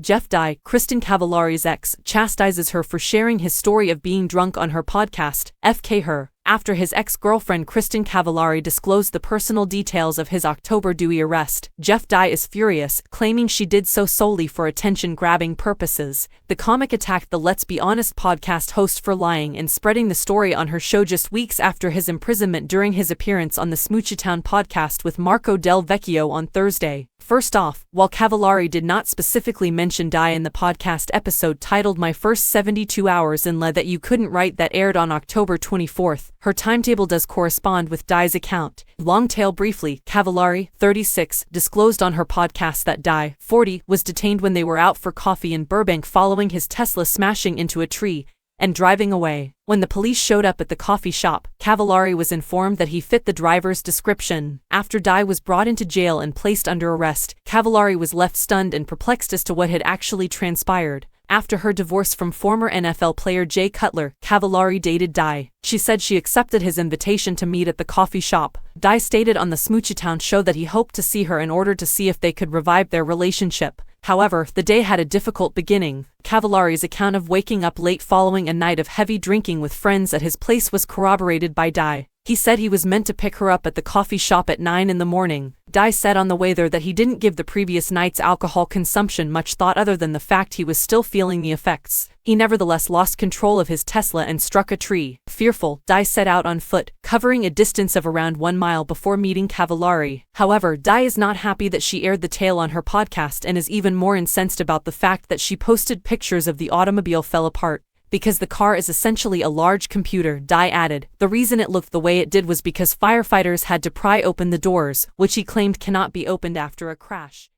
Jeff Dye, Kristin Cavallari's ex, chastises her for sharing his story of being drunk on her podcast, FK Her, after his ex-girlfriend Kristin Cavallari disclosed the personal details of his October Dewey arrest. Jeff Dye is furious, claiming she did so solely for attention-grabbing purposes. The comic attacked the Let's Be Honest podcast host for lying and spreading the story on her show just weeks after his imprisonment during his appearance on the Smoochitown podcast with Marco Del Vecchio on Thursday. First off, while Cavallari did not specifically mention Dye in the podcast episode titled My First 72 Hours in Le That You Couldn't Write that aired on October 24th, her timetable does correspond with Dye's account. Longtail briefly, Cavallari, 36, disclosed on her podcast that Dye, 40, was detained when they were out for coffee in Burbank following his Tesla smashing into a tree and driving away. When the police showed up at the coffee shop, Cavallari was informed that he fit the driver's description. After Dye was brought into jail and placed under arrest, Cavallari was left stunned and perplexed as to what had actually transpired. After her divorce from former NFL player Jay Cutler, Cavallari dated Dye. She said she accepted his invitation to meet at the coffee shop. Dye stated on the Smoochitown show that he hoped to see her in order to see if they could revive their relationship. However, the day had a difficult beginning. Cavallari's account of waking up late following a night of heavy drinking with friends at his place was corroborated by Dye. He said he was meant to pick her up at the coffee shop at 9 in the morning. Dye said on the way there that he didn't give the previous night's alcohol consumption much thought other than the fact he was still feeling the effects. He nevertheless lost control of his Tesla and struck a tree. Fearful, Dye set out on foot, covering a distance of around 1 mile before meeting Cavallari. However, Dye is not happy that she aired the tale on her podcast and is even more incensed about the fact that she posted pictures of the automobile fell apart. Because the car is essentially a large computer, Dye added. The reason it looked the way it did was because firefighters had to pry open the doors, which he claimed cannot be opened after a crash.